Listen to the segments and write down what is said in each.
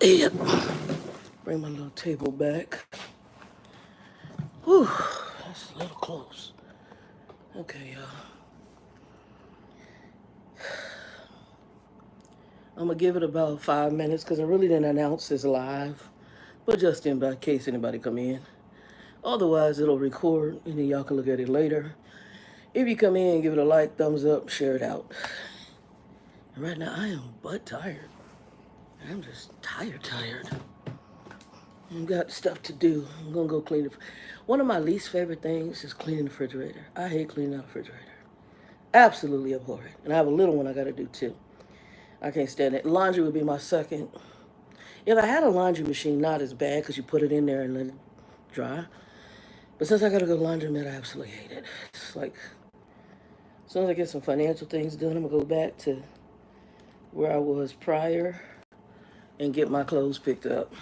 Yeah. Bring my little table back. Whew, that's a little close. Okay, y'all. I'm gonna give it about 5 minutes because I really didn't announce this live, but just in case anybody come in. Otherwise, it'll record and then y'all can look at it later. If you come in, give it a like, thumbs up, share it out. And right now, I am butt tired. I'm just tired. I've got stuff to do. I'm gonna go clean the. One of my least favorite things is cleaning the refrigerator. I hate cleaning out the refrigerator. Absolutely abhor it. And I have a little one I gotta do too. I can't stand it. Laundry would be my second. If I had a laundry machine, not as bad because you put it in there and let it dry. But since I gotta go to laundromat, I absolutely hate it. It's like, as soon as I get some financial things done, I'm gonna go back to where I was prior and get my clothes picked up.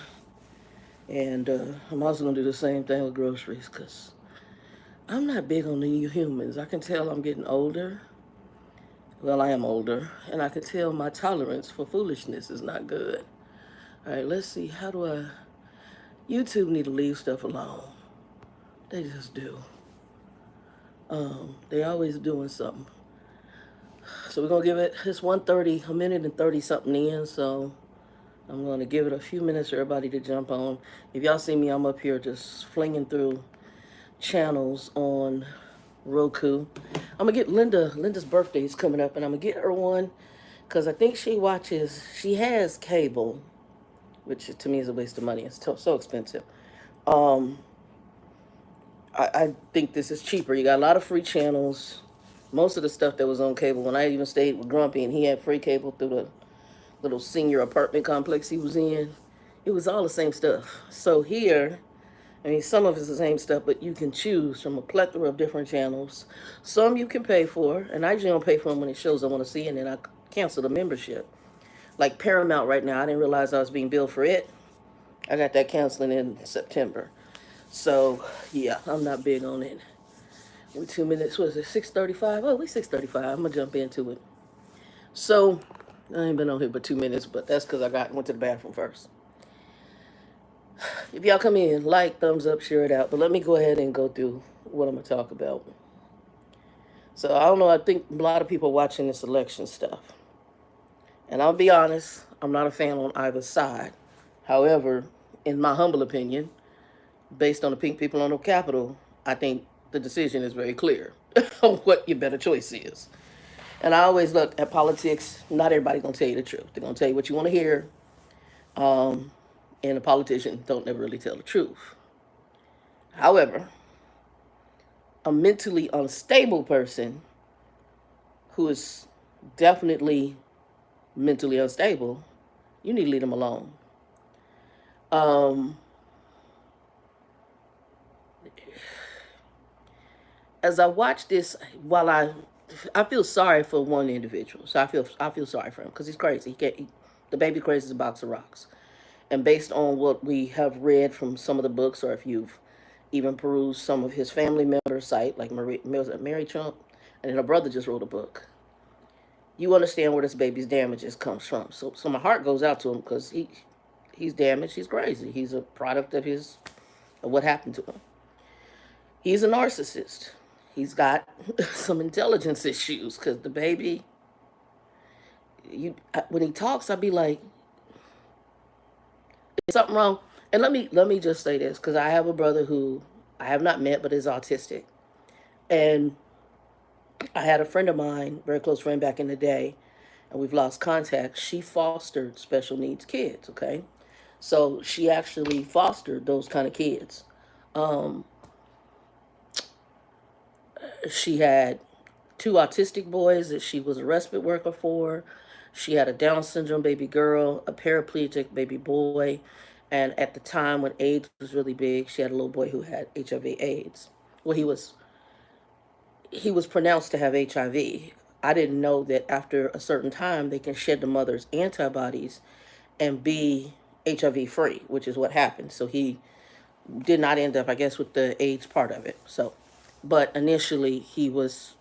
And I'm also gonna do the same thing with groceries because I'm not big on new humans. I can tell I'm getting older. Well, I am older, and I can tell my tolerance for foolishness is not good. All right, let's see. How do I? YouTube need to leave stuff alone. They just do. They always doing something. So we're gonna give it. It's 1:30, a minute and 30 something in. So I'm gonna give it a few minutes for everybody to jump on. If y'all see me, I'm up here just flinging through channels on Roku. I'm gonna get Linda. Linda's birthday is coming up, and I'm gonna get her one because I think she has cable, which to me is a waste of money. It's so expensive. Um, I think this is cheaper. You got a lot of free channels. Most of the stuff that was on cable, when I even stayed with Grumpy and he had free cable through the little senior apartment complex he was in, it was all the same stuff. So here, I mean, some of it's the same stuff, but you can choose from a plethora of different channels. Some you can pay for, and I usually don't pay for them when it shows I want to see, and then I cancel the membership. Like Paramount right now, I didn't realize I was being billed for it. I got that canceling in September. So, yeah, I'm not big on it. In 2 minutes, what is it, 6:35? Oh, we 6:35. I'm going to jump into it. So, I ain't been on here but 2 minutes, but that's because went to the bathroom first. If y'all come in, like, thumbs up, share it out. But let me go ahead and go through what I'm going to talk about. So, I don't know. I think a lot of people watching this election stuff. And I'll be honest, I'm not a fan on either side. However, in my humble opinion, based on the pink people on the Capitol, I think the decision is very clear on what your better choice is. And I always look at politics. Not everybody's gonna tell you the truth. They're gonna tell you what you want to hear. Um, and the politicians don't never really tell the truth. However, a mentally unstable person who is definitely mentally unstable, you need to leave them alone. Um, as I watch this, while I feel sorry for one individual. So I feel sorry for him because he's crazy. The baby crazy is a box of rocks. And based on what we have read from some of the books, or if you've even perused some of his family members' site, like Mary Trump, and then her brother just wrote a book. You understand where this baby's damages comes from. So my heart goes out to him because he's damaged. He's crazy. He's a product of what happened to him. He's a narcissist. He's got some intelligence issues because the baby, when he talks, I'd be like, "Is something wrong?" And let me just say this because I have a brother who I have not met but is autistic, and I had a friend of mine, very close friend back in the day, and we've lost contact. She fostered special needs kids. Okay, so she actually fostered those kind of kids. Um, she had two autistic boys that she was a respite worker for. She had a Down syndrome baby girl, a paraplegic baby boy, and at the time when AIDS was really big, she had a little boy who had HIV/AIDS. Well, he was pronounced to have HIV. I didn't know that after a certain time they can shed the mother's antibodies and be HIV free, which is what happened. So he did not end up, I guess, with the AIDS part of it. So, but initially his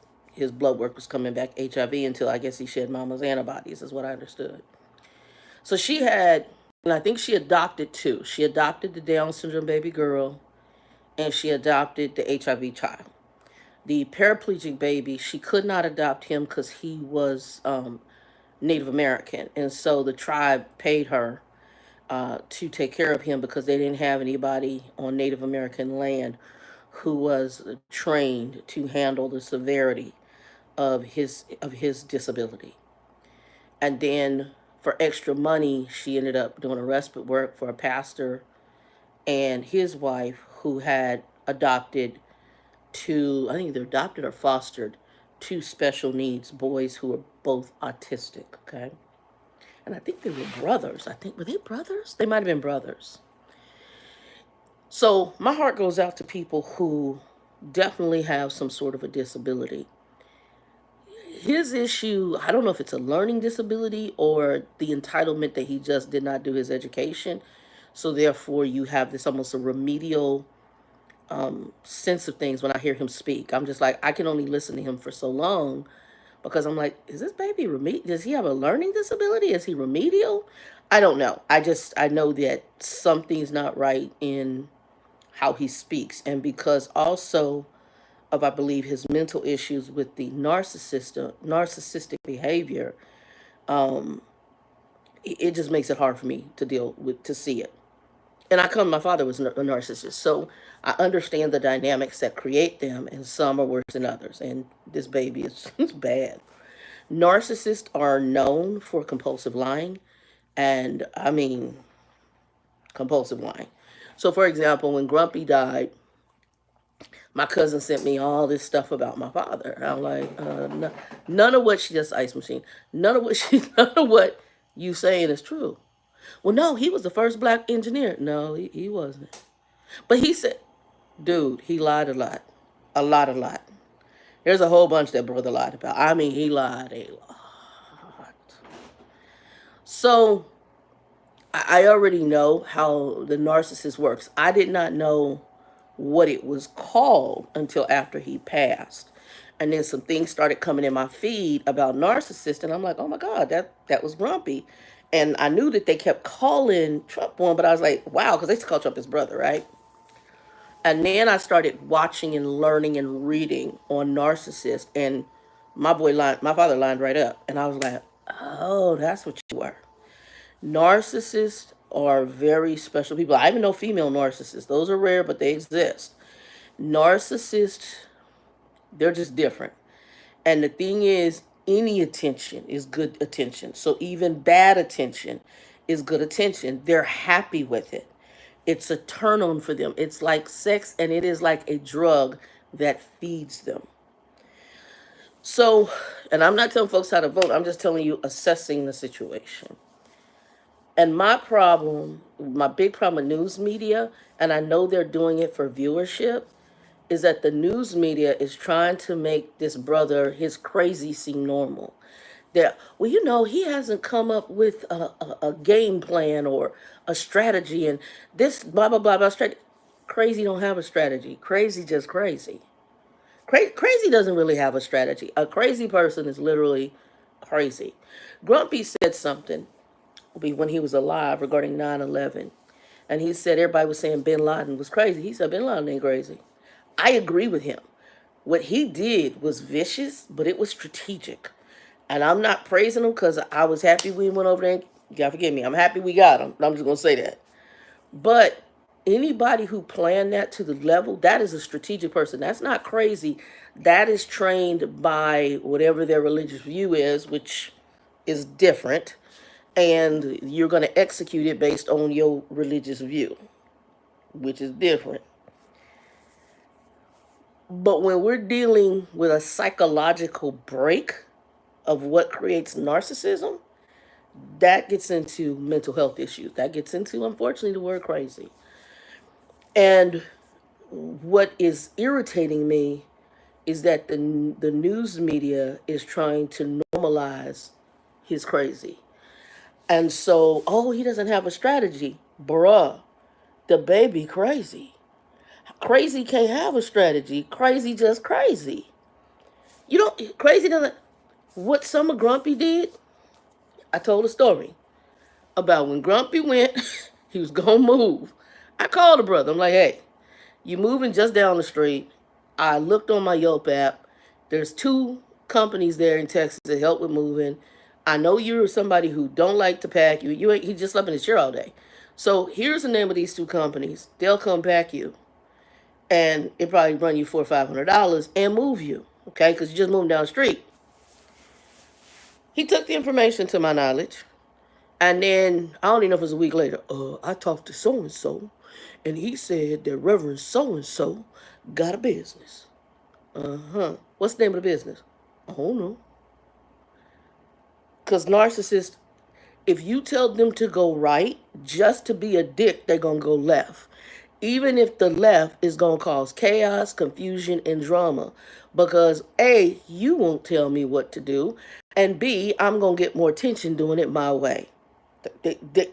blood work was coming back HIV until I guess he shed mama's antibodies, is what I understood. So she had And I think she adopted two. She adopted the Down syndrome baby girl, and she adopted the HIV child. The paraplegic baby, she could not adopt him because he was Native American. And so the tribe paid her to take care of him because they didn't have anybody on Native American land who was trained to handle the severity of his disability. And then for extra money, she ended up doing a respite work for a pastor and his wife who had adopted two, I think either adopted or fostered two special needs boys who were both autistic, okay? And I think they were brothers. I think, were they brothers? They might have been brothers. So my heart goes out to people who definitely have some sort of a disability. His issue, I don't know if it's a learning disability or the entitlement that he just did not do his education. So therefore you have this almost a remedial sense of things when I hear him speak. I'm just like, I can only listen to him for so long because I'm like, is this baby does he have a learning disability? Is he remedial? I don't know. I know that something's not right in how he speaks. And because also of, I believe, his mental issues with the narcissistic behavior, um, it just makes it hard for me to deal with, to see it. And my father was a narcissist, so I understand the dynamics that create them, and some are worse than others. And this baby is it's bad. Narcissists are known for compulsive lying, and I mean compulsive lying. So, for example, when Grumpy died, my cousin sent me all this stuff about my father. I'm like, none of what she just ice machine. None of what you saying is true. Well, no, he was the first black engineer. No, he wasn't. But he said, dude, he lied a lot, a lot. There's a whole bunch that brother lied about. I mean, he lied a lot. So I already know how the narcissist works. I did not know what it was called until after he passed. And then some things started coming in my feed about narcissist, and I'm like, oh my God, that was Grumpy. And I knew that they kept calling Trump one, but I was like, wow, because they used to call Trump his brother, right? And then I started watching and learning and reading on narcissist, and my father lined right up, and I was like, oh, that's what you were. Narcissists are very special people. I even know female narcissists. Those are rare, but they exist. Narcissists, they're just different. And the thing is, any attention is good attention. So even bad attention is good attention. They're happy with it. It's a turn on for them. It's like sex, and it is like a drug that feeds them. So, and I'm not telling folks how to vote, I'm just telling you, assessing the situation. And my big problem with news media, and I know they're doing it for viewership, is that the news media is trying to make this brother, his crazy, seem normal. That, well, he hasn't come up with a game plan or a strategy, and this blah blah blah blah strategy. Crazy don't have a strategy. Crazy just crazy. Crazy doesn't really have a strategy. A crazy person is literally crazy. Grumpy said something when he was alive regarding 9/11, and he said everybody was saying Bin Laden was crazy. He said Bin Laden ain't crazy. I agree with him. What he did was vicious, but it was strategic. And I'm not praising him because I was happy we went over there. God forgive me. I'm happy we got him. I'm just going to say that. But anybody who planned that to the level, that is a strategic person. That's not crazy. That is trained by whatever their religious view is, which is different. And you're going to execute it based on your religious view, which is different. But when we're dealing with a psychological break of what creates narcissism, that gets into mental health issues. That gets into, unfortunately, the word crazy. And what is irritating me is that the news media is trying to normalize his crazy. And so, oh, he doesn't have a strategy. Bruh, the baby crazy. Crazy can't have a strategy. Crazy just crazy. Crazy doesn't. What Summer Grumpy did, I told a story. about when Grumpy went, he was gonna move. I called the brother. I'm like, hey, you moving just down the street. I looked on my Yelp app. There's two companies there in Texas that help with moving. I know you're somebody who don't like to pack. You ain't he just slept in his chair all day. So here's the name of these two companies. They'll come pack you, and it probably run you $400 or $500 and move you. Okay, because you just moving down the street. He took the information to my knowledge. And then I don't even know if it was a week later. I talked to so and so, and he said that Reverend so and so got a business. What's the name of the business? I don't know. Cause narcissists, if you tell them to go right, just to be a dick, they're gonna go left. Even if the left is gonna cause chaos, confusion, and drama. Because A, you won't tell me what to do, and B, I'm gonna get more attention doing it my way.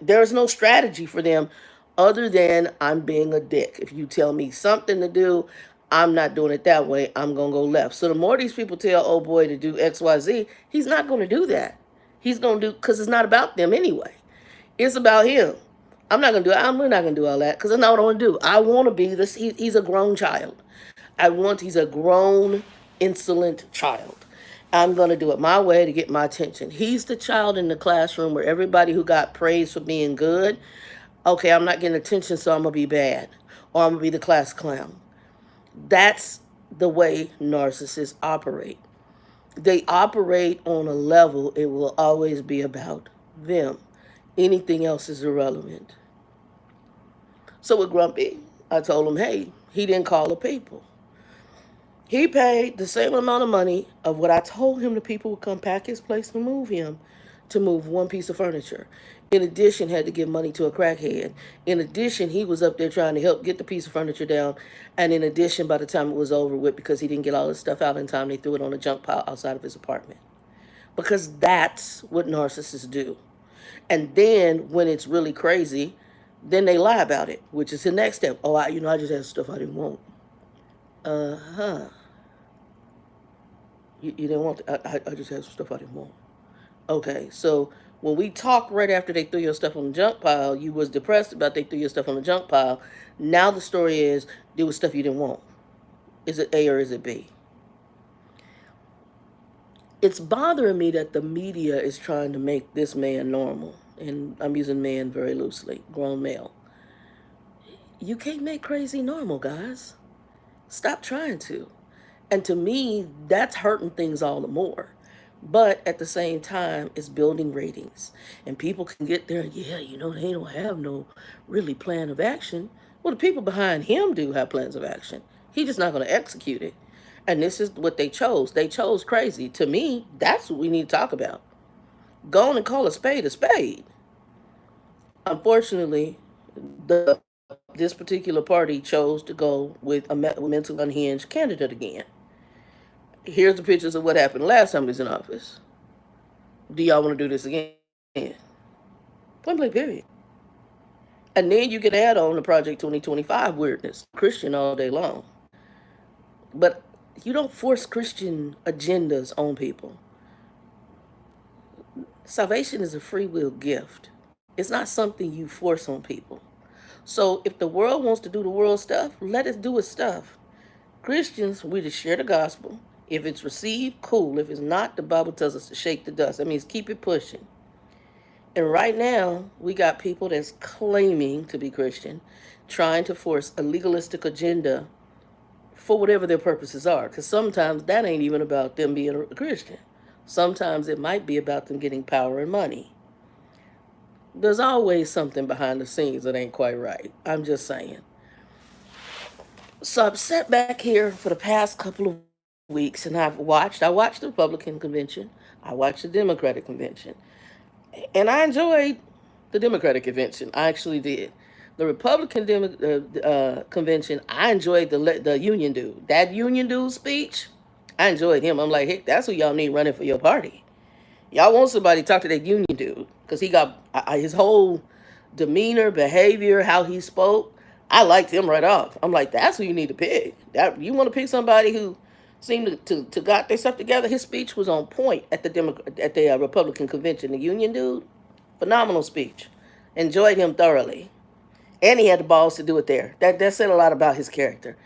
There's no strategy for them other than I'm being a dick. If you tell me something to do, I'm not doing it that way. I'm going to go left. So the more these people tell old boy to do XYZ, he's not going to do that. He's going to do, because it's not about them anyway. It's about him. I'm not going to do it. We're not going to do all that because that's not what I want to do. I want to be this. He's a grown child. He's a grown, insolent child. I'm going to do it my way to get my attention. He's the child in the classroom where everybody who got praised for being good, okay, I'm not getting attention, so I'm going to be bad. Or I'm going to be the class clown. That's the way narcissists operate. They operate on a level, it will always be about them. Anything else is irrelevant. So with Grumpy, I told him, hey, he didn't call the people. He paid the same amount of money of what I told him the people would come pack his place and move him to move one piece of furniture. In addition, had to give money to a crackhead. In addition, he was up there trying to help get the piece of furniture down. And in addition, by the time it was over with, because he didn't get all his stuff out in time, they threw it on a junk pile outside of his apartment. Because that's what narcissists do. And then when it's really crazy, then they lie about it, which is the next step. Oh, I just had stuff I didn't want. Uh-huh. You didn't want I just had some stuff I didn't want. Okay, so when we talked right after they threw your stuff on the junk pile, you was depressed about they threw your stuff on the junk pile. Now the story is there was stuff you didn't want. Is it A or is it B? It's bothering me that the media is trying to make this man normal. And I'm using man very loosely, grown male. You can't make crazy normal, guys. Stop trying to. And to me, that's hurting things all the more. But at the same time, it's building ratings. And people can get there, yeah, they don't have no really plan of action. Well, the people behind him do have plans of action. He's just not going to execute it. And this is what they chose. They chose Krazy. To me, that's what we need to talk about. Go on and call a spade a spade. Unfortunately, this particular party chose to go with a mentally unhinged candidate again. Here's the pictures of what happened last time he was in office. Do y'all want to do this again? Point blank, period. And then you can add on the Project 2025 weirdness. Christian all day long. But you don't force Christian agendas on people. Salvation is a free will gift. It's not something you force on people. So if the world wants to do the world stuff, let it do its stuff. Christians, we just share the gospel. If it's received, cool. If it's not, the Bible tells us to shake the dust. That means keep it pushing. And right now, we got people that's claiming to be Christian, trying to force a legalistic agenda for whatever their purposes are. Because sometimes that ain't even about them being a Christian. Sometimes it might be about them getting power and money. There's always something behind the scenes that ain't quite right. I'm just saying. So I've sat back here for the past couple of weeks and I watched the Republican convention. I watched the Democratic convention. And I enjoyed the Democratic convention. I actually did. The Republican convention, I enjoyed the union dude. That union dude speech, I enjoyed him. I'm like, hey, that's who y'all need running for your party. Y'all want somebody to talk to that union dude because he got his whole demeanor, behavior, how he spoke. I liked him right off. I'm like, that's who you need to pick. That you want to pick somebody who seemed to got their stuff together. His speech was on point at the Republican convention. The union dude, Phenomenal speech. Enjoyed him thoroughly. And he had the balls to do it there. That said a lot about his character.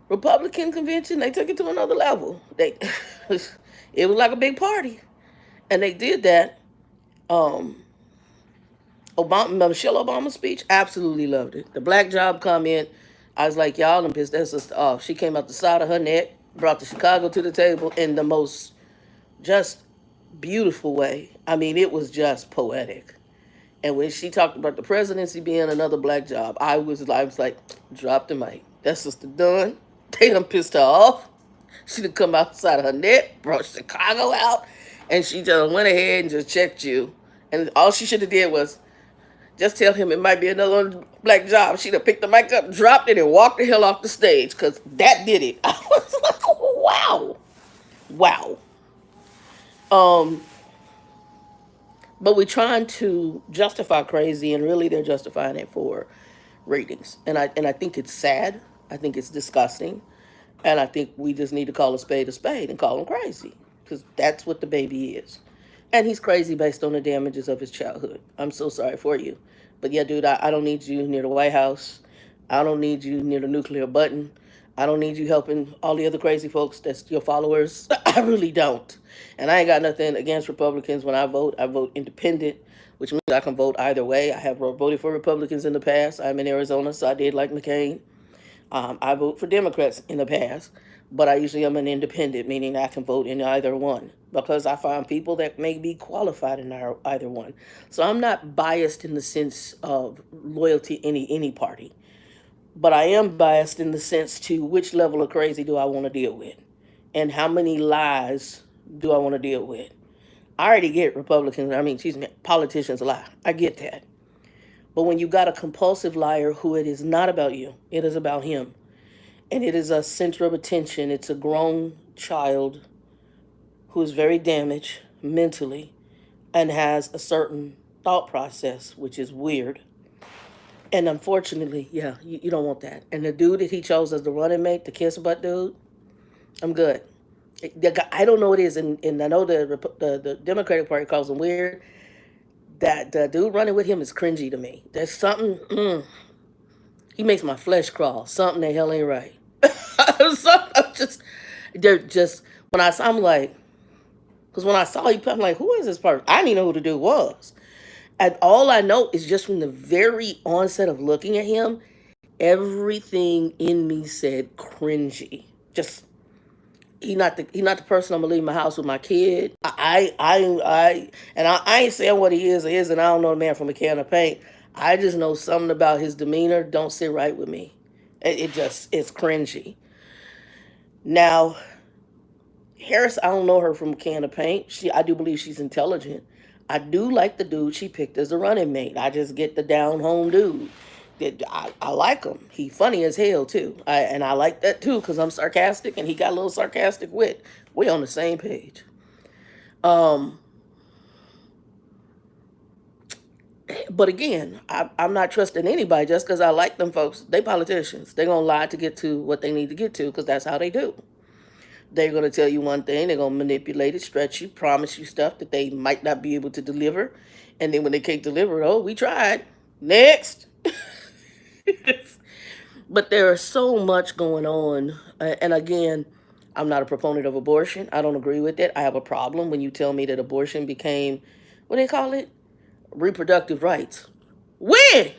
Republican convention, they took it to another level. It was like a big party. And they did that. Um, Michelle Obama's speech, absolutely loved it. The black job comment, I was like, y'all done pissed that sister off. She came out the side of her neck, brought the Chicago to the table in the most just beautiful way. I mean, it was just poetic. And when she talked about the presidency being another black job, I was like, drop the mic. That sister done. They done pissed her off. She done come outside of her neck, brought Chicago out, and she just went ahead and just checked you. And all she should have did was just tell him it might be another black job. She'd have picked the mic up, dropped it, and walked the hell off the stage, because that did it. I was like, wow. Wow. Um, but we're trying to justify Krazy, and really they're justifying it for ratings. And I think it's sad. I think it's disgusting. And I think we just need to call a spade and call him crazy. Because that's what the baby is. And he's crazy based on the damages of his childhood. I'm so sorry for you. But yeah, dude, I don't need you near the White House. I don't need you near the nuclear button. I don't need you helping all the other crazy folks that's your followers. I really don't. And I ain't got nothing against Republicans. When I vote independent, which means I can vote either way. I have voted for Republicans in the past. I'm in Arizona, so I did like McCain. I vote for Democrats in the past, but I usually am an independent, meaning I can vote in either one because I find people that may be qualified in either one. So I'm not biased in the sense of loyalty to any party, but I am biased in the sense to which level of crazy do I want to deal with, and how many lies do I want to deal with. I already get politicians lie. I get that. But when you got a compulsive liar who it is not about you, it is about him. And it is a center of attention. It's a grown child who is very damaged mentally and has a certain thought process, which is weird. And unfortunately, yeah, you don't want that. And the dude that he chose as the running mate, the kiss butt dude, I'm good. I don't know what it is, and I know the Democratic Party calls him weird. That the dude running with him is cringy to me. There's something. He makes my flesh crawl. Something the hell ain't right. They're just when I'm like, because when I saw you, I'm like, who is this person? I didn't even know who the dude was. And all I know is just from the very onset of looking at him, everything in me said cringy. Just he not the person I'm gonna leave my house with my kid. I ain't saying what he is or isn't. I don't know the man from a can of paint. I just know something about his demeanor don't sit right with me. It's cringy. Now, Harris, I don't know her from a can of paint. I do believe she's intelligent. I do like the dude she picked as a running mate. I just get the down home dude. I like him. He funny as hell too. And I like that too because I'm sarcastic and he got a little sarcastic wit. We on the same page. But again, I'm not trusting anybody just because I like them folks. They politicians. They're going to lie to get to what they need to get to because that's how they do. They're going to tell you one thing. They're going to manipulate it, stretch you, promise you stuff that they might not be able to deliver. And then when they can't deliver, oh, we tried. Next. But there is so much going on. And again, I'm not a proponent of abortion. I don't agree with it. I have a problem when you tell me that abortion became, what do they call it? Reproductive rights. When?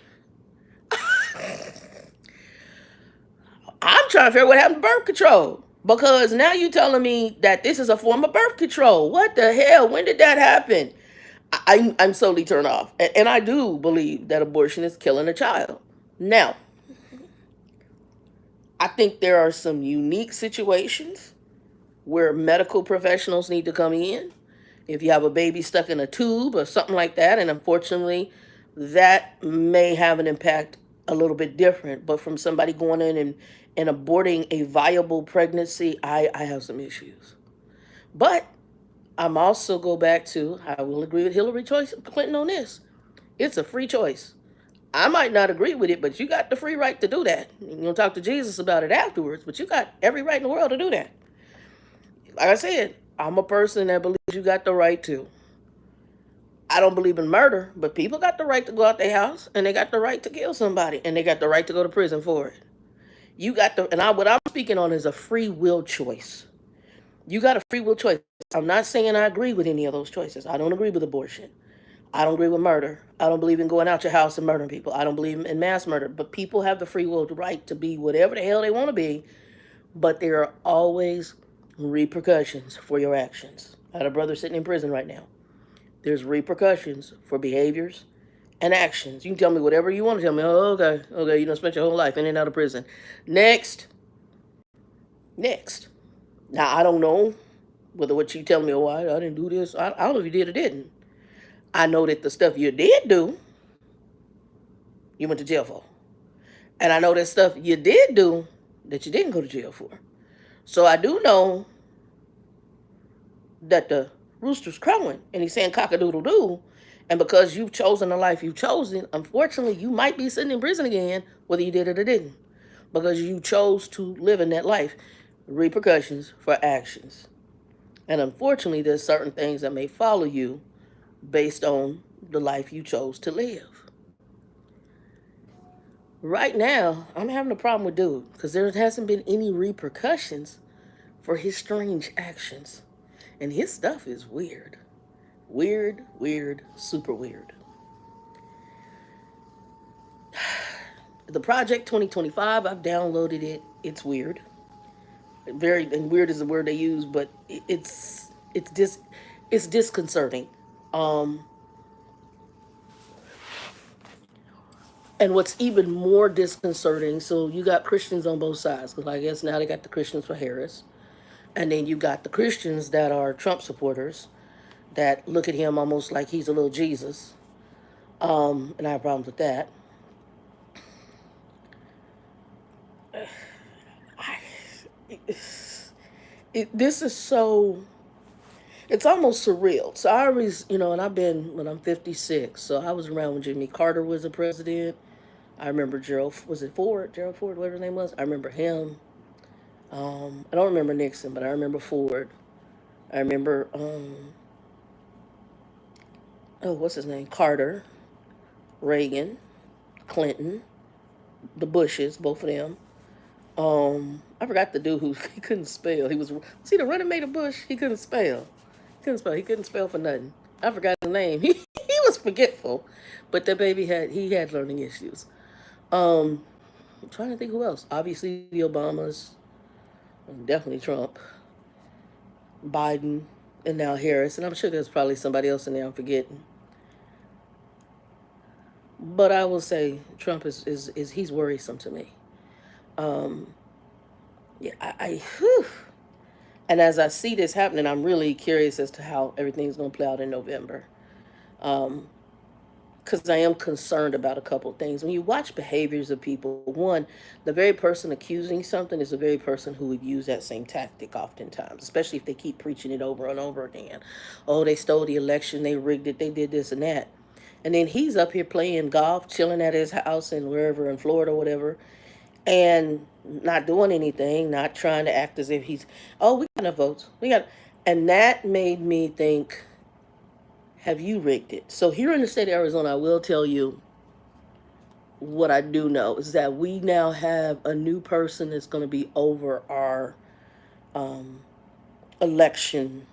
I'm trying to figure out what happened to birth control. Because now you're telling me that this is a form of birth control. What the hell? When did that happen? I'm solely turned off. And I do believe that abortion is killing a child. Now, I think there are some unique situations where medical professionals need to come in. If you have a baby stuck in a tube or something like that, and unfortunately, that may have an impact a little bit different. But from somebody going in and aborting a viable pregnancy, I have some issues. But I'm also go back to, I will agree with Hillary Clinton on this. It's a free choice. I might not agree with it, but you got the free right to do that. You're going to talk to Jesus about it afterwards, but you got every right in the world to do that. Like I said, I'm a person that believes you got the right to. I don't believe in murder, but people got the right to go out their house and they got the right to kill somebody and they got the right to go to prison for it. You got the and I what I'm speaking on is a free will choice. You got a free will choice. I'm not saying I agree with any of those choices. I don't agree with abortion. I don't agree with murder. I don't believe in going out your house and murdering people. I don't believe in mass murder. But people have the free will right to be whatever the hell they want to be. But there are always repercussions for your actions. I had a brother sitting in prison right now. There's repercussions for behaviors and actions. You can tell me whatever you want to tell me. Oh, okay, okay, you don't spend your whole life in and out of prison. Next, next. Now I don't know whether what you tell me, oh, I didn't do this. I don't know if you did or didn't. I know that the stuff you did do, you went to jail for, and I know that stuff you did do that you didn't go to jail for. So I do know that the rooster's crowing and he's saying cock a doodle doo. And because you've chosen the life you've chosen, unfortunately, you might be sitting in prison again, whether you did it or didn't, because you chose to live in that life. Repercussions for actions. And unfortunately, there's certain things that may follow you based on the life you chose to live. Right now, I'm having a problem with dude because there hasn't been any repercussions for his strange actions. And his stuff is weird. Weird, weird, super weird. The Project 2025, I've downloaded it. It's weird. Very and weird is the word they use, but it's disconcerting. Um, and what's even more disconcerting, so you got Christians on both sides, because I guess now they got the Christians for Harris, and then you got the Christians that are Trump supporters that look at him almost like he's a little Jesus. And I have problems with that. I, this is so. It's almost surreal. So I always, and I've been when I'm 56. So I was around when Jimmy Carter was the president. I remember Gerald. Was it Ford? Gerald Ford, whatever his name was. I remember him. I don't remember Nixon, but I remember Ford. I remember. Oh, what's his name? Carter, Reagan, Clinton, the Bushes, both of them. I forgot the dude who he couldn't spell. He was he the running mate of Bush? He couldn't spell. He couldn't spell. He couldn't spell for nothing. I forgot his name. He was forgetful, but the baby had learning issues. Um, I'm trying to think who else. Obviously the Obamas, definitely Trump, Biden, and now Harris. And I'm sure there's probably somebody else in there I'm forgetting. But I will say Trump is he's worrisome to me. Um, yeah, whew. And as I see this happening, I'm really curious as to how everything's going to play out in November. Um, because I am concerned about a couple of things. When you watch behaviors of people, one, the very person accusing something is the very person who would use that same tactic oftentimes, especially if they keep preaching it over and over again. Oh, they stole the election, they rigged it, they did this and that. And then he's up here playing golf, chilling at his house and wherever in Florida or whatever, and not doing anything, not trying to act as if he's, oh, we got enough votes. And that made me think, have you rigged it? So here in the state of Arizona, I will tell you what I do know is that we now have a new person that's going to be over our um, election,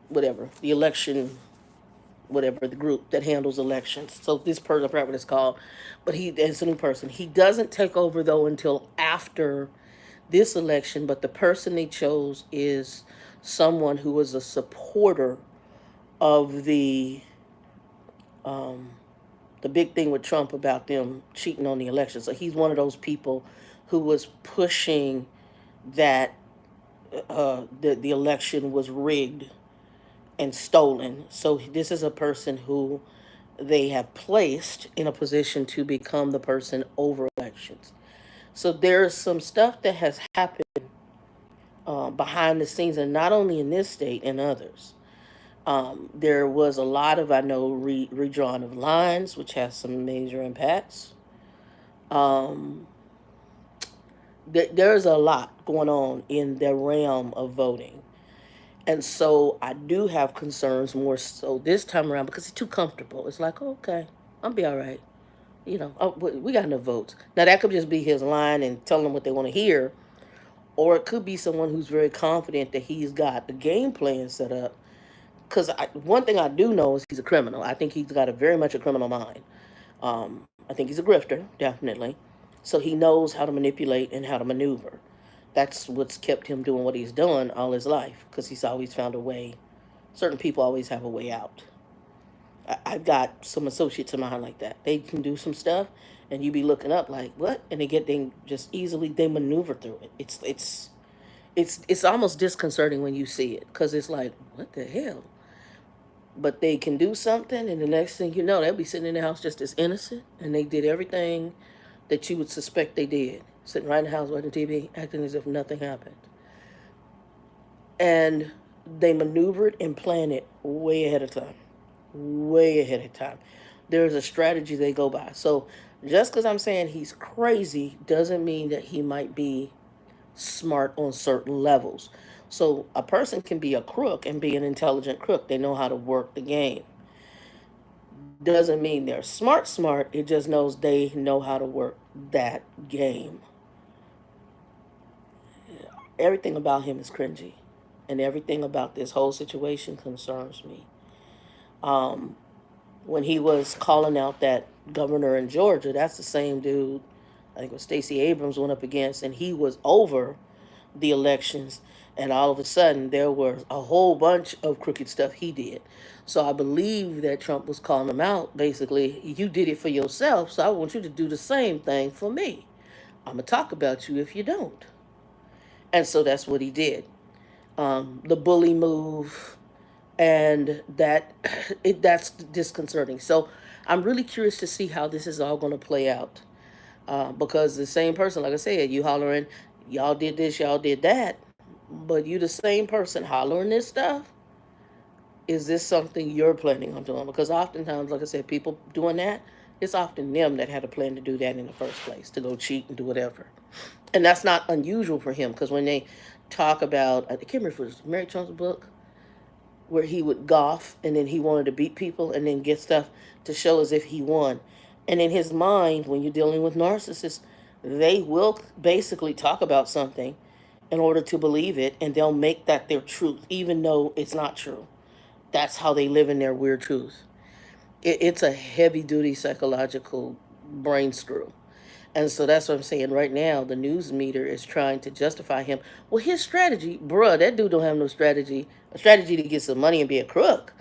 whatever, the election, whatever, the group that handles elections. So this person, I forgot what it's called, but it's a new person. He doesn't take over, though, until after this election, but the person they chose is someone who was a supporter of um, the big thing with Trump about them cheating on the election. So he's one of those people who was pushing that the election was rigged and stolen. So this is a person who they have placed in a position to become the person over elections. So there's some stuff that has happened behind the scenes, and not only in this state, and others. There was a lot of, I know, redrawing of lines, which has some major impacts. Um, there's a lot going on in the realm of voting. And so I do have concerns more so this time around because he's too comfortable. It's like, okay, I'll be all right. Oh, we got enough votes. Now, that could just be his line and telling them what they want to hear, or it could be someone who's very confident that he's got the game plan set up. Because one thing I do know is he's a criminal. I think he's got a very much a criminal mind. I think he's a grifter, definitely. So he knows how to manipulate and how to maneuver. That's what's kept him doing what he's done all his life, because he's always found a way. Certain people always have a way out. I've got some associates of mine like that. They can do some stuff, and you be looking up like, what? And they just easily they maneuver through it. It's almost disconcerting when you see it, because it's like, what the hell? But they can do something, and the next thing you know, they'll be sitting in the house just as innocent, and they did everything that you would suspect they did, sitting right in the house watching TV, acting as if nothing happened. And they maneuvered and planned it way ahead of time. Way ahead of time. There's a strategy they go by. So just because I'm saying he's crazy doesn't mean that he might be smart on certain levels. So a person can be a crook and be an intelligent crook. They know how to work the game. Doesn't mean they're smart. It just knows they know how to work that game. Everything about him is cringy. And everything about this whole situation concerns me. Um, when he was calling out that governor in Georgia, that's the same dude I think it was Stacey Abrams went up against, and he was over the elections, and all of a sudden there was a whole bunch of crooked stuff he did. So I believe that Trump was calling him out. Basically, you did it for yourself, so I want you to do the same thing for me. I'm gonna talk about you if you don't. And so that's what he did. The bully move, and that's disconcerting. So I'm really curious to see how this is all going to play out, because the same person, like I said, you hollering, y'all did this, y'all did that, but you the same person hollering this stuff. Is this something you're planning on doing? Because oftentimes, like I said, people doing that, it's often them that had a plan to do that in the first place, to go cheat and do whatever. And that's not unusual for him, because when they talk about, I can't remember if it was Mary Trump's book, where he would golf and then he wanted to beat people and then get stuff to show as if he won. And in his mind, when you're dealing with narcissists, they will basically talk about something in order to believe it, and they'll make that their truth, even though it's not true. That's how they live in their weird truth. It's a heavy duty psychological brain screw. And so that's what I'm saying. Right now, the news meter is trying to justify him. Well, his strategy, bruh, that dude don't have no strategy. A strategy to get some money and be a crook.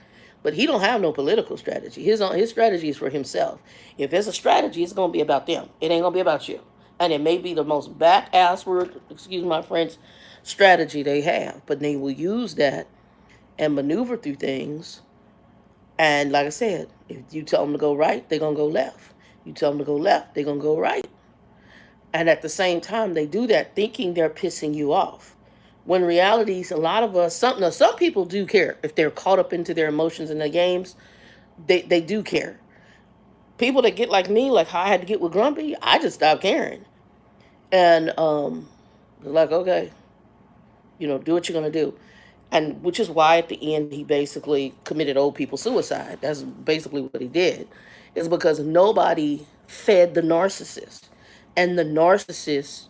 But he don't have no political strategy. His strategy is for himself. If it's a strategy, it's gonna be about them. It ain't gonna be about you. And it may be the most back ass word, excuse my French, strategy they have. But they will use that and maneuver through things. And like I said, if you tell them to go right, they're gonna go left. You tell them to go left, they're gonna go right. And at the same time, they do that thinking they're pissing you off. When realities, a lot of us, some people do care. If they're caught up into their emotions in the games, they do care. People that get like me, like how I had to get with Grumpy, I just stopped caring. And like, okay, do what you're going to do. And which is why at the end he basically committed old people suicide. That's basically what he did. Is because nobody fed the narcissist. And the narcissist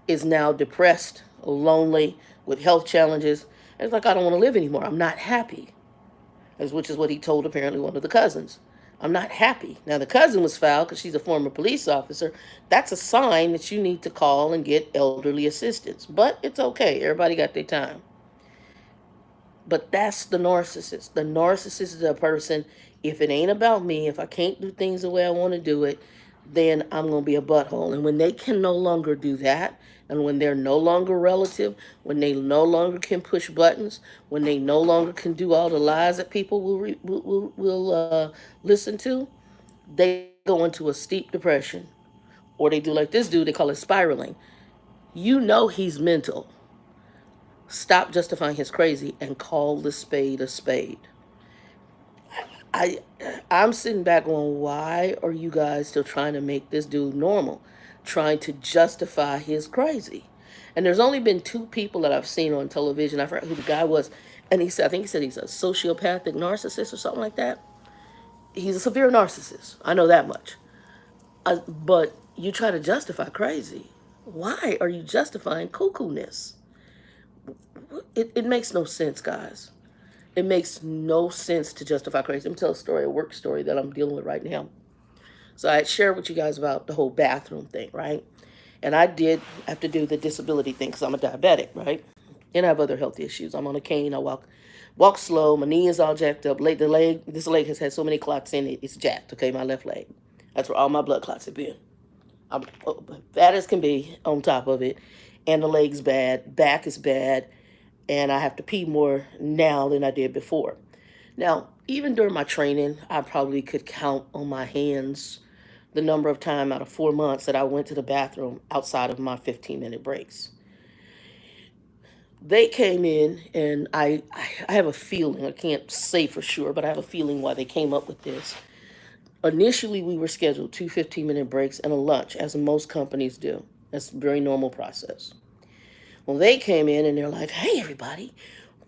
is now depressed, lonely, with health challenges. And it's like, I don't want to live anymore. I'm not happy. Which is what he told apparently one of the cousins. I'm not happy. Now, the cousin was foul because she's a former police officer. That's a sign that you need to call and get elderly assistance. But it's okay. Everybody got their time. But that's the narcissist. The narcissist is a person, if it ain't about me, if I can't do things the way I want to do it, then I'm going to be a butthole. And when they can no longer do that, and when they're no longer relative, when they no longer can push buttons, when they no longer can do all the lies that people will listen to, they go into a steep depression. Or they do like this dude, they call it spiraling. You know he's mental. Stop justifying his crazy and call the spade a spade. I I'm sitting back going, why are you guys still trying to make this dude normal? Trying to justify his crazy. And there's only been two people that I've seen on television. I forgot who the guy was. And he said, I think he said he's a sociopathic narcissist or something like that. He's a severe narcissist. I know that much. But you try to justify crazy. Why are you justifying cuckoo-ness? It makes no sense, guys. It makes no sense to justify crazy. Let me tell a story, a work story that I'm dealing with right now. So I had shared with you guys about the whole bathroom thing, right? And I did have to do the disability thing because I'm a diabetic, right? And I have other health issues. I'm on a cane. I walk slow. My knee is all jacked up. This leg has had so many clots in it. It's jacked. Okay, my left leg. That's where all my blood clots have been. I'm fat as can be on top of it, and the leg's bad. Back is bad, and I have to pee more now than I did before. Now, even during my training, I probably could count on my hands the number of time out of 4 months that I went to the bathroom outside of my 15-minute breaks. They came in, and I have a feeling, I can't say for sure, but I have a feeling why they came up with this. Initially, we were scheduled 2 15-minute breaks and a lunch, as most companies do. That's a very normal process. Well, they came in and they're like, hey, everybody,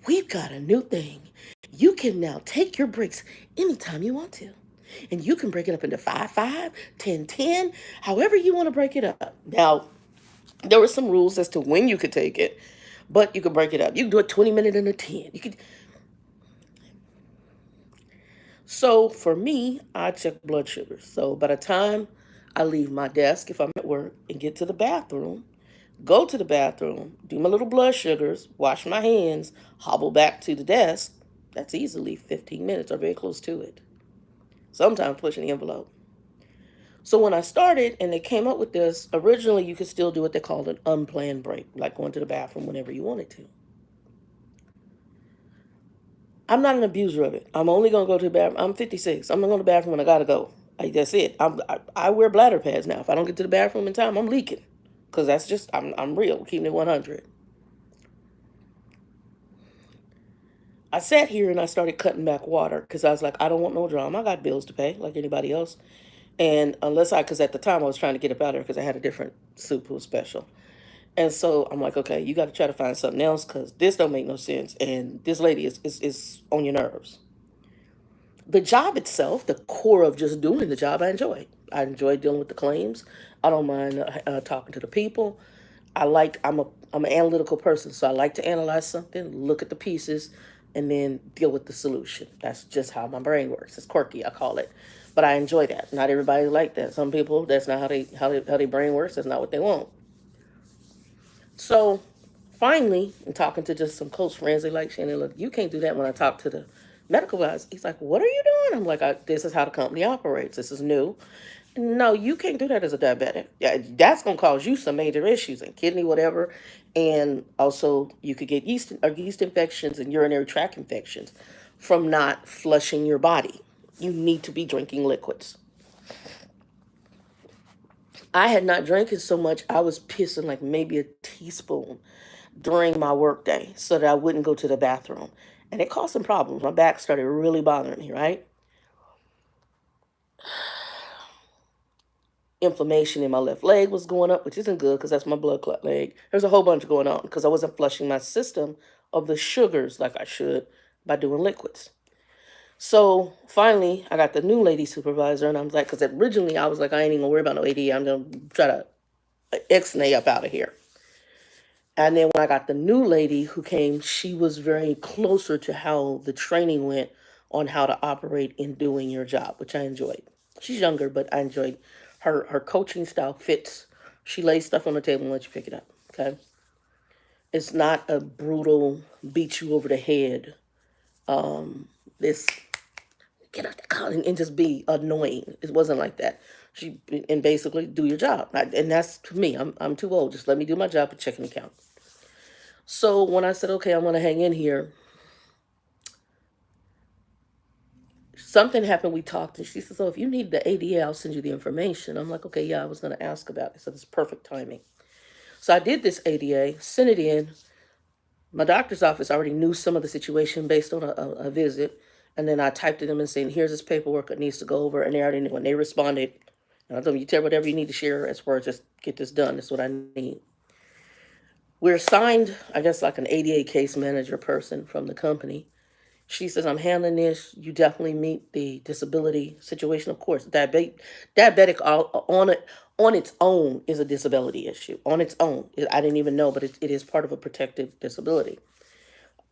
we've got a new thing. You can now take your breaks anytime you want to. And you can break it up into 5 5, 10 10, however you want to break it up. Now, there were some rules as to when you could take it, but you could break it up. You could do a 20-minute and a 10. You could. So for me, I check blood sugar. So by the time I leave my desk, if I'm at work, and get to the bathroom, go to the bathroom, do my little blood sugars, wash my hands, hobble back to the desk, that's easily 15 minutes or very close to it. Sometimes pushing the envelope. So when I started and they came up with this, originally you could still do what they called an unplanned break, like going to the bathroom whenever you wanted to. I'm not an abuser of it. I'm only going to go to the bathroom. I'm 56. I'm going to go to the bathroom when I got to go. That's it. I wear bladder pads now. If I don't get to the bathroom in time, I'm leaking. Because that's just, I'm real, keeping it 100. I sat here and I started cutting back water because I was like, I don't want no drama. I got bills to pay like anybody else. And because at the time I was trying to get up out of there because I had a different soup who was special. And so I'm like, okay, you got to try to find something else because this don't make no sense. And this lady is on your nerves. The job itself, the core of just doing the job, I enjoy. I enjoy dealing with the claims. I don't mind talking to the people. I'm an analytical person, so I like to analyze something, look at the pieces, and then deal with the solution. That's just how my brain works. It's quirky, I call it, but I enjoy that. Not everybody's like that. Some people, that's not how they brain works. That's not what they want. So finally, in talking to just some close friends, they like, Shannon, look, you can't do that. When I talk to the medical guys, he's like, what are you doing? I'm like, this is how the company operates. This is new. No, you can't do that as a diabetic. Yeah, that's going to cause you some major issues in kidney, whatever. And also, you could get yeast infections and urinary tract infections from not flushing your body. You need to be drinking liquids. I had not drank it so much, I was pissing like maybe a teaspoon during my workday so that I wouldn't go to the bathroom. And it caused some problems. My back started really bothering me, right? Inflammation in my left leg was going up, which isn't good because that's my blood clot leg. There's a whole bunch going on because I wasn't flushing my system of the sugars like I should by doing liquids. So finally, I got the new lady supervisor, and I was like, because originally I was like, I ain't even gonna worry about no AD. I'm gonna try to X-nay up out of here. And then when I got the new lady who came, she was very closer to how the training went on how to operate in doing your job, which I enjoyed. She's younger, but I enjoyed her coaching style fits. She lays stuff on the table and lets you pick it up. Okay. It's not a brutal beat you over the head. This get out the car and just be annoying. It wasn't like that. She and basically do your job. And that's to me. I'm too old. Just let me do my job and check an account. So when I said, okay, I'm going to hang in here, something happened. We talked, and she says, oh, if you need the ADA, I'll send you the information. I'm like, okay, yeah, I was going to ask about it. So it's perfect timing. So I did this ADA, sent it in. My doctor's office already knew some of the situation based on a visit. And then I typed to them and saying, here's this paperwork that needs to go over. And they already knew. When they responded, and I told them, you tell whatever you need to share as far as just get this done. That's what I need. We're assigned, I guess, like an ADA case manager person from the company. She says, I'm handling this. You definitely meet the disability situation. Of course, diabetic on its own is a disability issue. On its own. I didn't even know, but it is part of a protective disability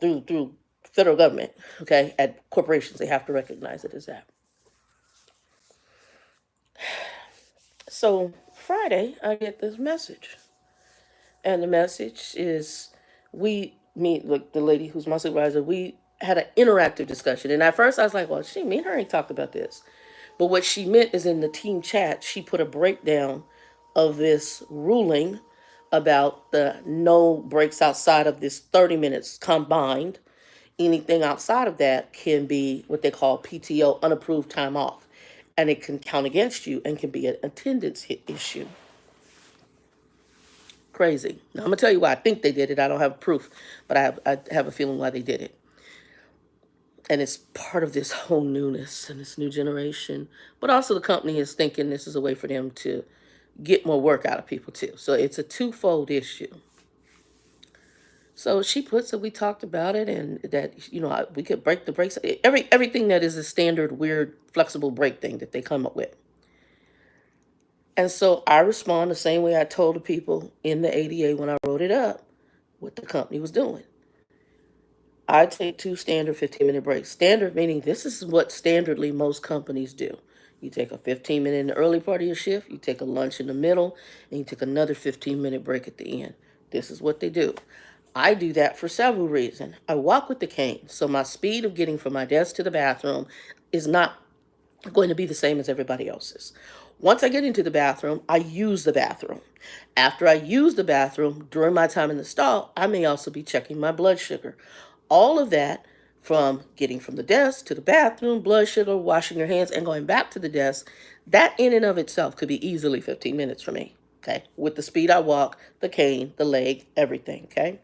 through federal government. Okay, at corporations, they have to recognize it as that. So Friday, I get this message. And the message is we meet like the lady who's my supervisor, we had an interactive discussion. And at first I was like, well, me and her ain't talked about this. But what she meant is in the team chat, she put a breakdown of this ruling about the no breaks outside of this 30 minutes combined. Anything outside of that can be what they call PTO, unapproved time off. And it can count against you and can be an attendance hit issue. Crazy. Now, I'm gonna tell you why I think they did it. I don't have proof, but I have a feeling why they did it. And it's part of this whole newness and this new generation. But also the company is thinking this is a way for them to get more work out of people too. So it's a twofold issue. So she puts it, we talked about it, and that we could break the brakes. Everything that is a standard weird flexible break thing that they come up with. And so I respond the same way I told the people in the ADA when I wrote it up what the company was doing. I take two standard 15-minute breaks. Standard meaning this is what standardly most companies do. You take a 15-minute in the early part of your shift, you take a lunch in the middle, and you take another 15-minute break at the end. This is what they do. I do that for several reasons. I walk with the cane, so my speed of getting from my desk to the bathroom is not going to be the same as everybody else's. Once I get into the bathroom, I use the bathroom. After I use the bathroom, during my time in the stall, I may also be checking my blood sugar. All of that from getting from the desk to the bathroom, blood sugar, washing your hands, and going back to the desk, that in and of itself could be easily 15 minutes for me, okay? With the speed I walk, the cane, the leg, everything, okay?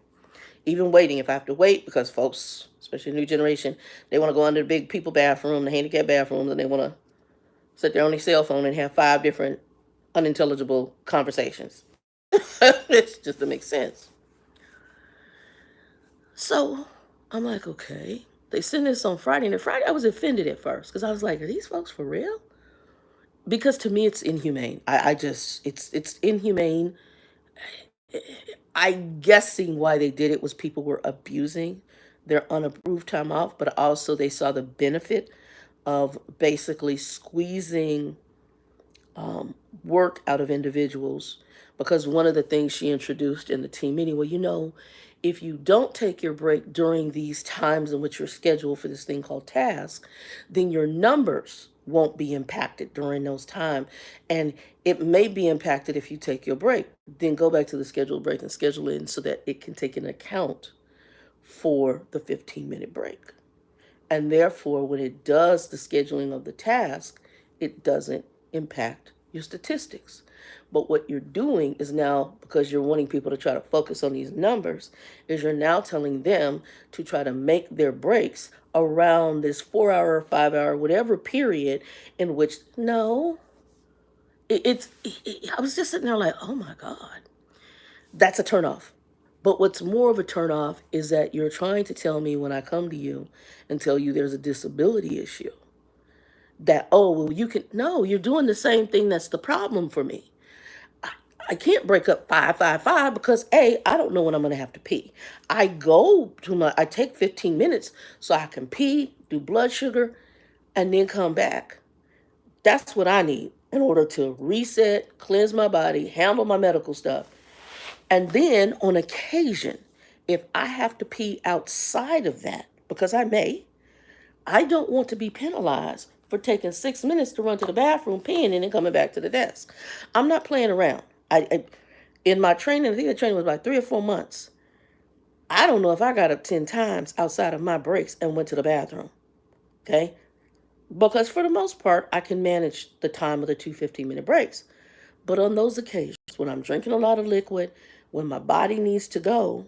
Even waiting, if I have to wait, because folks, especially the new generation, they want to go under the big people bathroom, the handicap bathroom, and they want to sit there on their cell phone and have 5 different unintelligible conversations. It just doesn't make sense. So I'm like, okay. They send this on Friday, and Friday I was offended at first because I was like, are these folks for real? Because to me it's inhumane. I just it's inhumane. I'm guessing why they did it was people were abusing their unapproved time off, but also they saw the benefit of basically squeezing work out of individuals. Because one of the things she introduced in the team meeting, well, if you don't take your break during these times in which you're scheduled for this thing called task, then your numbers won't be impacted during those times. And it may be impacted if you take your break. Then go back to the scheduled break and schedule it in so that it can take an account for the 15-minute break. And therefore, when it does the scheduling of the task, it doesn't impact your statistics. But what you're doing is now, because you're wanting people to try to focus on these numbers, is you're now telling them to try to make their breaks around this 4 hour, 5 hour, whatever period in which, no, I was just sitting there like, oh my God, that's a turnoff. But what's more of a turnoff is that you're trying to tell me when I come to you and tell you there's a disability issue that, oh, well, you can, no, you're doing the same thing that's the problem for me. I can't break up 555 because I don't know when I'm going to have to pee. I take 15 minutes so I can pee, do blood sugar, and then come back. That's what I need in order to reset, cleanse my body, handle my medical stuff. And then on occasion, if I have to pee outside of that, because I don't want to be penalized for taking 6 minutes to run to the bathroom, peeing, and then coming back to the desk. I'm not playing around. In my training, I think the training was about 3 or 4 months. I don't know if I got up 10 times outside of my breaks and went to the bathroom. Okay? Because for the most part, I can manage the time of the two 15-minute breaks. But on those occasions, when I'm drinking a lot of liquid, when my body needs to go,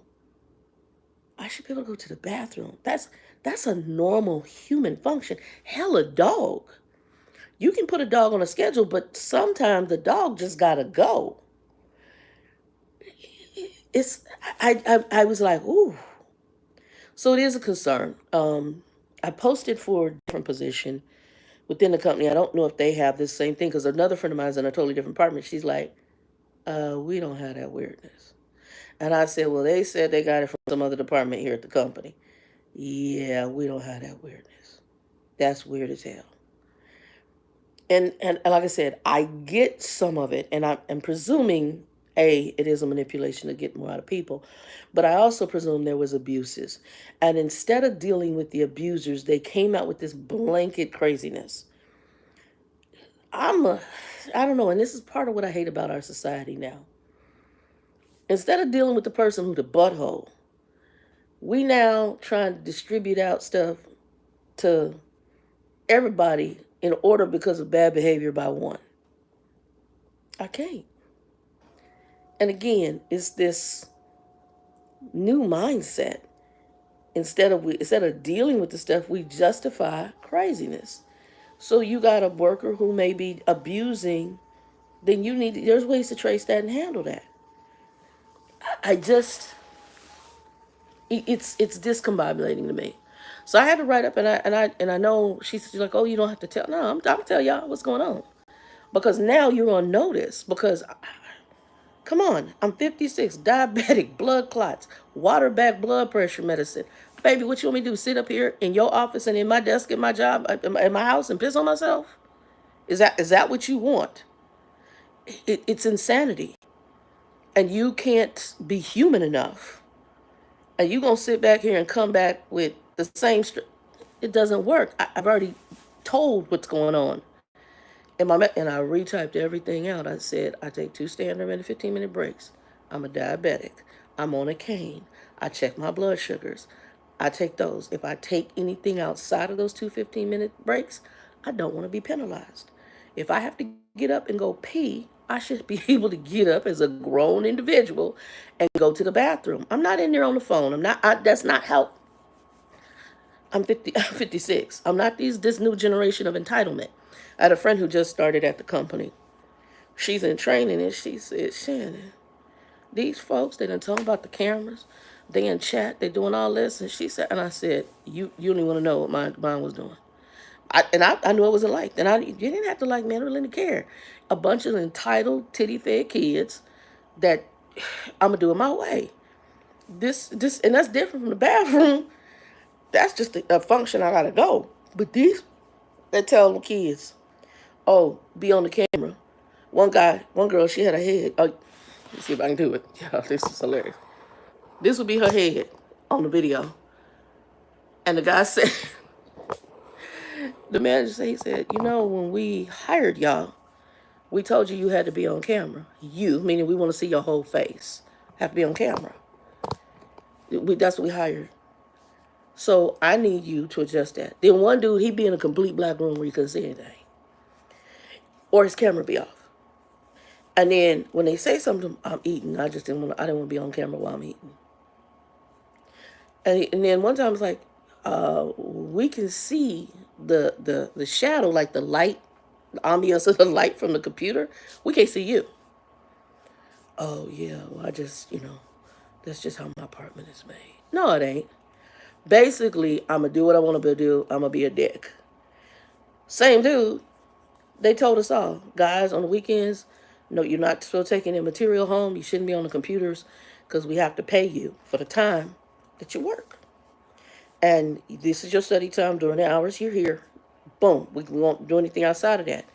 I should be able to go to the bathroom. That's a normal human function. Hell, a dog. You can put a dog on a schedule, but sometimes the dog just gotta go. it's I was like, ooh. So it is a concern. I posted for a different position within the company. I don't know if they have this same thing because another friend of mine is in a totally different department. She's like, we don't have that weirdness. And I said, well, they said they got it from some other department here at the company. Yeah, we don't have that weirdness. That's weird as hell. And like I said, I get some of it, and I'm presuming it is a manipulation to get more out of people, but I also presume there was abuses, and instead of dealing with the abusers, they came out with this blanket craziness. I'm a, I don't know, and this is part of what I hate about our society now. Instead of dealing with the person who the butthole, we now trying to distribute out stuff to everybody in order because of bad behavior by one. I can't. And again, it's this new mindset. Instead of dealing with the stuff, we justify craziness. So you got a worker who may be abusing, then there's ways to trace that and handle that. I just it's discombobulating to me. So I had to write up, and I know she's like, oh, you don't have to tell. No, I'm tell y'all what's going on, because now you're on notice. Because come on, I'm 56, diabetic, blood clots, water back blood pressure medicine. Baby, what you want me to do? Sit up here in your office and in my desk at my job, at my house, and piss on myself? Is that what you want? It's insanity, and you can't be human enough. And you gonna sit back here and come back with the same? It doesn't work. I've already told what's going on. And I retyped everything out. I said, I take 2 standard and 15-minute breaks. I'm a diabetic. I'm on a cane. I check my blood sugars. I take those. If I take anything outside of those 2 15-minute breaks, I don't want to be penalized. If I have to get up and go pee, I should be able to get up as a grown individual and go to the bathroom. I'm not in there on the phone. That's not how. I'm 50, I'm 56. I'm not this new generation of entitlement. I had a friend who just started at the company. She's in training, and she said, Shannon, these folks, they done told about the cameras. They in chat, they doing all this. And I said, you don't even want to know what mine was doing. I knew it wasn't like. And you didn't have to like me. I don't really care. A bunch of entitled, titty-fed kids that I'm going to do it my way. And that's different from the bathroom. That's just a function I got to go. But these, they tell the kids, oh, be on the camera. One girl, she had a head. Oh, let's see if I can do it. Yeah, this is hilarious. This would be her head on the video. And the guy said, the manager said, he said, when we hired y'all, we told you had to be on camera. You, meaning we want to see your whole face, have to be on camera. That's what we hired. So I need you to adjust that. Then one dude, he'd be in a complete black room where you couldn't see anything. Or his camera be off. And then when they say something, I'm eating. I didn't want to be on camera while I'm eating. And then one time I was like, we can see the shadow, like the light, the ambiance of the light from the computer. We can't see you. Oh yeah, well, that's just how my apartment is made. No, it ain't. Basically, I'm gonna do what I want to do. I'm gonna be a dick. Same dude. They told us all, guys, on the weekends, no, you're not still taking your material home. You shouldn't be on the computers because we have to pay you for the time that you work. And this is your study time during the hours you're here. Boom. We won't do anything outside of that.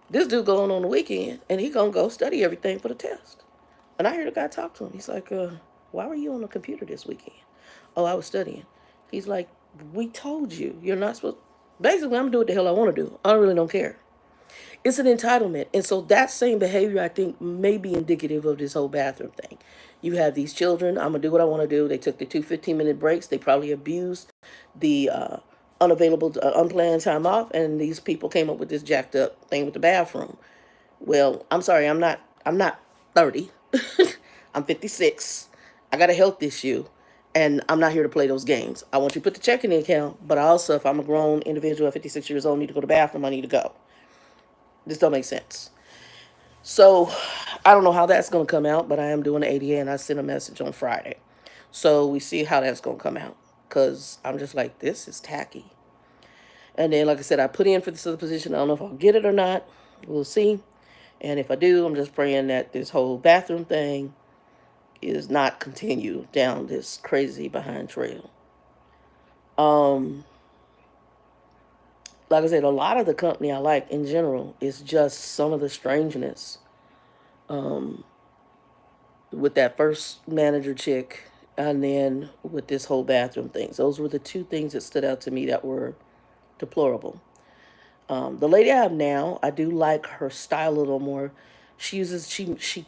This dude going on the weekend, and he gonna go study everything for the test. And I heard a guy talk to him. He's like, why were you on the computer this weekend? Oh, I was studying. He's like, we told you. You're not supposed. Basically, I'm gonna do what the hell I want to do. I really don't care. It's an entitlement. And so that same behavior, I think, may be indicative of this whole bathroom thing. You have these children. I'm going to do what I want to do. They took the 2 15-minute breaks. They probably abused the unplanned time off. And these people came up with this jacked up thing with the bathroom. Well, I'm sorry. I'm not 30. I'm 56. I got a health issue. And I'm not here to play those games. I want you to put the check in the account. But also, if I'm a grown individual at 56 years old, need to go to the bathroom, I need to go. This don't make sense. So I don't know how that's going to come out, but I am doing the ADA, and I sent a message on Friday. So we see how that's going to come out. Because I'm just like, this is tacky. And then, like I said, I put in for this other position. I don't know if I'll get it or not. We'll see. And if I do, I'm just praying that this whole bathroom thing is not continued down this crazy behind trail. Like I said, a lot of the company I like in general is just some of the strangeness. With that first manager chick, and then with this whole bathroom thing. Those were the two things that stood out to me that were deplorable. The lady I have now, I do like her style a little more. She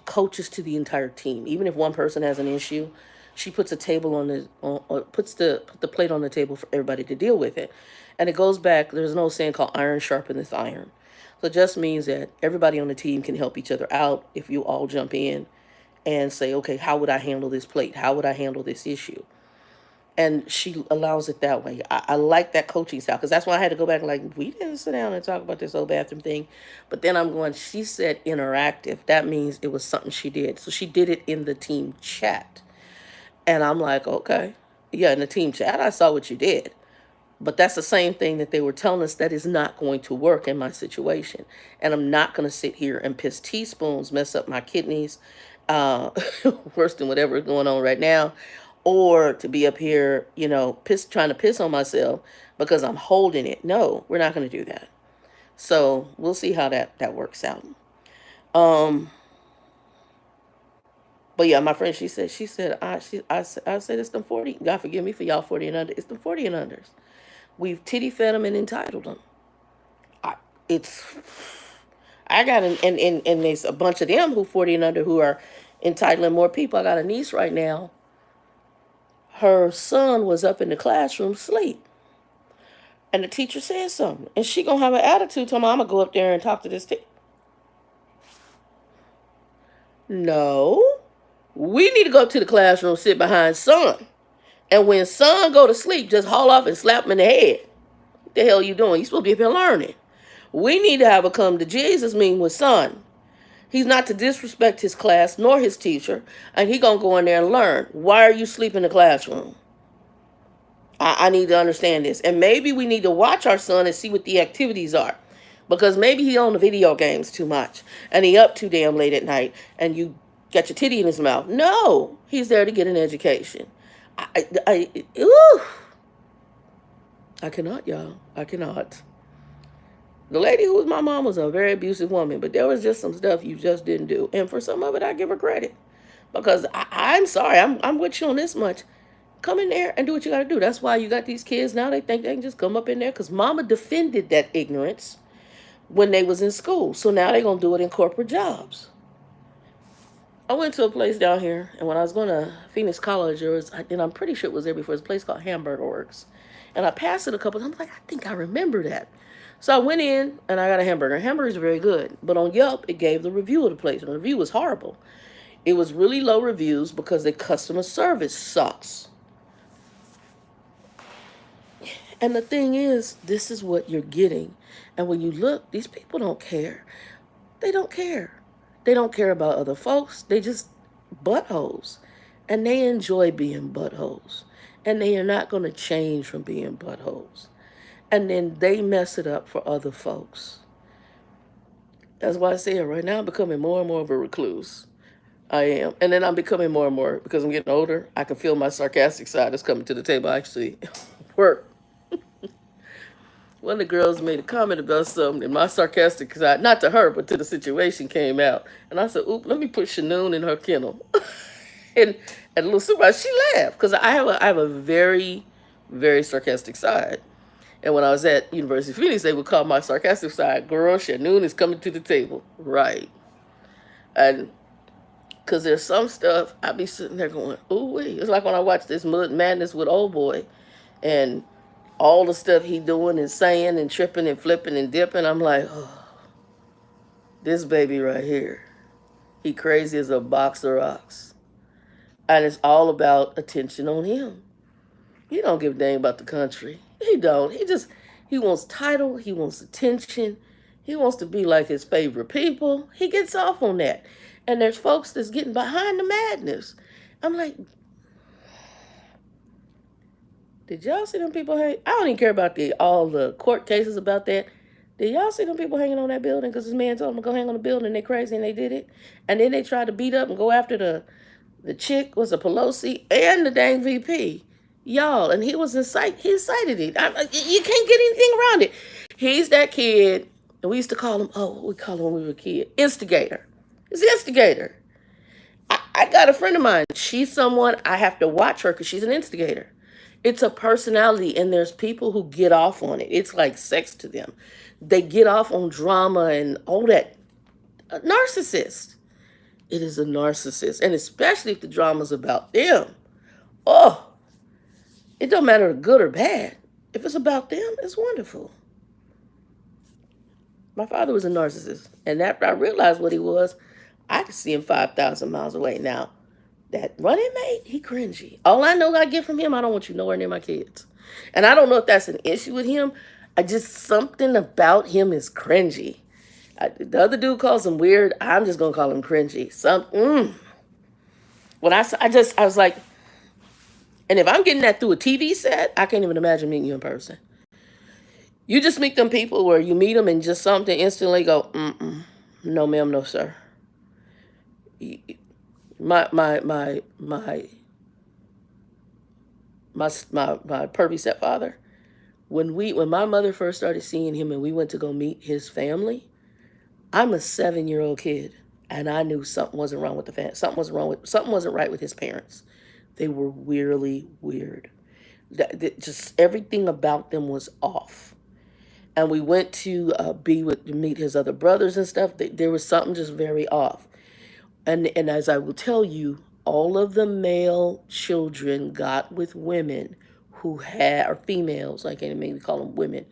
coaches to the entire team. Even if one person has an issue, she puts a table on the puts the plate on the table for everybody to deal with it. And it goes back. There's an old saying called "iron sharpeneth iron." So it just means that everybody on the team can help each other out if you all jump in and say, okay, how would I handle this plate? How would I handle this issue? And she allows it that way. I like that coaching style, because that's why I had to go back and like, we didn't sit down and talk about this old bathroom thing. But then I'm going, she said interactive. That means it was something she did. So she did it in the team chat. And I'm like, okay. Yeah, in the team chat, I saw what you did. But that's the same thing that they were telling us that is not going to work in my situation. And I'm not going to sit here and piss teaspoons, mess up my kidneys, uh, worse than whatever is going on right now, or to be up here, trying to piss on myself because I'm holding it. No, we're not going to do that. So we'll see how that works out. Um, but yeah, my friend, I said it's them 40. God forgive me for y'all 40 and under. It's them 40 and unders. We've titty fed them and entitled them. I, it's I got and there's a bunch of them who 40 and under who are entitling more people. I got a niece right now. Her son was up in the classroom asleep, and the teacher said something, and she gonna have an attitude. Tell me I'm gonna go up there and talk to this teacher. No, we need to go up to the classroom, sit behind son, and when son go to sleep, just haul off and slap him in the head. What the hell are you doing? You supposed to be up here learning. We need to have a come to Jesus meeting with son. He's not to disrespect his class nor his teacher, and he gonna go in there and learn. Why are you sleeping in the classroom? I need to understand this. And maybe we need to watch our son and see what the activities are. Because maybe he on the video games too much. And he up too damn late at night. And you got your titty in his mouth. No. He's there to get an education. Ooh. I cannot, y'all. I cannot. The lady who was my mom was a very abusive woman. But there was just some stuff you just didn't do. And for some of it, I give her credit. Because I'm sorry. I'm with you on this much. Come in there and do what you got to do. That's why you got these kids now. They think they can just come up in there because mama defended that ignorance when they was in school. So now they're going to do it in corporate jobs. I went to a place down here, and when I was going to Phoenix College, and I'm pretty sure it was there before, it's a place called Hamburger Works. And I passed it a couple times. I'm like, I think I remember that. So I went in, and I got a hamburger. Hamburgers are very good. But on Yelp, it gave the review of the place. And the review was horrible. It was really low reviews because the customer service sucks. And the thing is, this is what you're getting. And when you look, these people don't care. They don't care. They don't care about other folks. They just buttholes. And they enjoy being buttholes. And they are not going to change from being buttholes. And then they mess it up for other folks. That's why I say it right now, I'm becoming more and more of a recluse. I am. And then I'm becoming more and more, because I'm getting older, I can feel my sarcastic side is coming to the table. Actually, work. One of the girls made a comment about something, and my sarcastic side, not to her, but to the situation, came out. And I said, oop, let me put Shanoon in her kennel. and a little supervisor, she laughed, because I have a very, very sarcastic side. And when I was at University of Phoenix, they would call my sarcastic side, girl, Shanoon is coming to the table. Right. And because there's some stuff, I be sitting there going, ooh, wait. It's like when I watch this Mud Madness with Old Boy, and all the stuff he doing and saying and tripping and flipping and dipping, I'm like, oh, this baby right here, he crazy as a box of rocks. And it's all about attention on him. He don't give a dang about the country. He don't. He wants title. He wants attention. He wants to be like his favorite people. He gets off on that. And there's folks that's getting behind the madness. I'm like, did y'all see them people hang? I don't even care about all the court cases about that. Did y'all see them people hanging on that building because this man told them to go hang on the building and they crazy and they did it? And then they tried to beat up and go after the chick, was a Pelosi, and the dang VP. Y'all, and he was he incited it. You can't get anything around it. He's that kid, and we used to call him, what we call him when we were a kid? Instigator. He's the instigator. I got a friend of mine. She's someone I have to watch her because she's an instigator. It's a personality, and there's people who get off on it. It's like sex to them. They get off on drama and all that. A narcissist. It is a narcissist, and especially if the drama's about them. Oh, it don't matter good or bad. If it's about them, it's wonderful. My father was a narcissist, and after I realized what he was, I could see him 5,000 miles away. Now, that running mate, he cringy. All I know I get from him, I don't want you nowhere near my kids. And I don't know if that's an issue with him. Something about him is cringy. The other dude calls him weird. I'm just going to call him cringy. When I was like, and if I'm getting that through a TV set, I can't even imagine meeting you in person. You just meet them people where you meet them and just something instantly go, no ma'am, no sir. My pervy stepfather, when my mother first started seeing him and we went to go meet his family, I'm a 7-year-old kid, and I knew something wasn't wrong with the family. Something wasn't right with his parents. They were weirdly weird. Just everything about them was off. And we went to meet his other brothers and stuff. There was something just very off. And as I will tell you, all of the male children got with women who had, or females, I can't maybe call them women,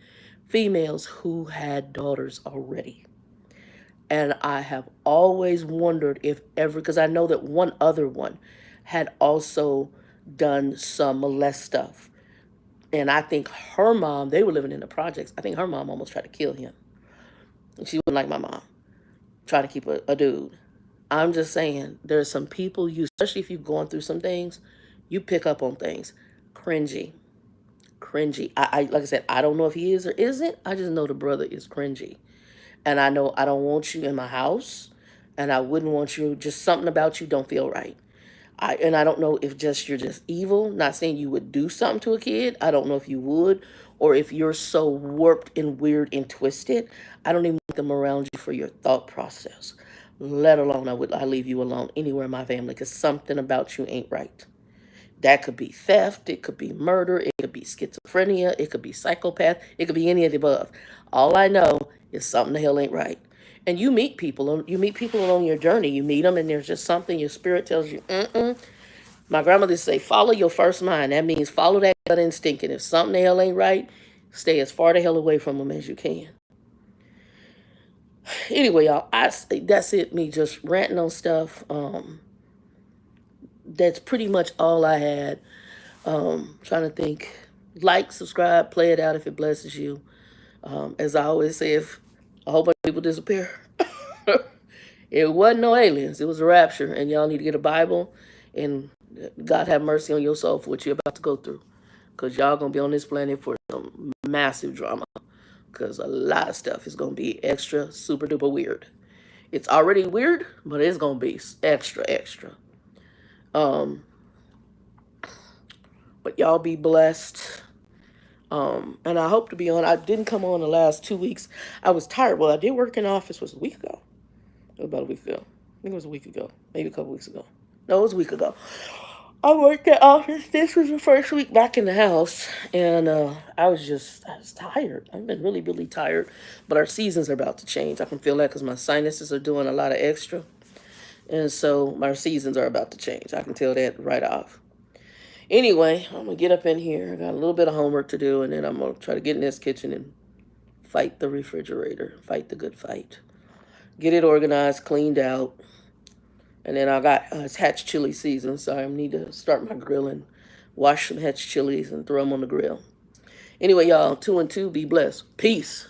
females who had daughters already. And I have always wondered if ever, because I know that one other one had also done some molest stuff. And I think her mom, they were living in the projects. I think her mom almost tried to kill him. And she wasn't like my mom, try to keep a dude. I'm just saying, there's some people especially if you've gone through some things, you pick up on things. Cringy. Like I said, I don't know if he is or isn't. I just know the brother is cringy. And I know I don't want you in my house. And I wouldn't want you, just something about you don't feel right. I don't know if you're just evil. Not saying you would do something to a kid. I don't know if you would. Or if you're so warped and weird and twisted. I don't even want them around you for your thought process. Let alone I leave you alone anywhere in my family because something about you ain't right. That could be theft, it could be murder, it could be schizophrenia, it could be psychopath, it could be any of the above. All I know is something the hell ain't right. And you meet people along your journey. You meet them and there's just something your spirit tells you, My grandmother used to say, follow your first mind. That means follow that gut instinct. And if something the hell ain't right, stay as far the hell away from them as you can. Anyway, y'all, that's it. Me just ranting on stuff. That's pretty much all I had. Trying to think. Like, subscribe, play it out if it blesses you. As I always say, if a whole bunch of people disappear, it wasn't no aliens. It was a rapture, and y'all need to get a Bible, and God have mercy on your soul for what you're about to go through, because y'all gonna be on this planet for some massive drama. Because a lot of stuff is going to be extra, super duper weird. It's already weird, but it's going to be extra, extra. But y'all be blessed. And I hope to be on. I didn't come on the last 2 weeks. I was tired. Well, I did work in the office. Was a week ago. It was about a week ago. I think it was a week ago. Maybe a couple weeks ago. No, it was a week ago. I worked at office. This was the first week back in the house, and I was tired. I've been really, really tired, but our seasons are about to change. I can feel that because my sinuses are doing a lot of extra, and so my seasons are about to change. I can tell that right off. Anyway, I'm going to get up in here. I got a little bit of homework to do, and then I'm going to try to get in this kitchen and fight the refrigerator, fight the good fight, get it organized, cleaned out. And then I got it's hatch chili season, so I need to start my grilling, wash some hatch chilies and throw them on the grill. Anyway, y'all, 2 and 2, be blessed. Peace.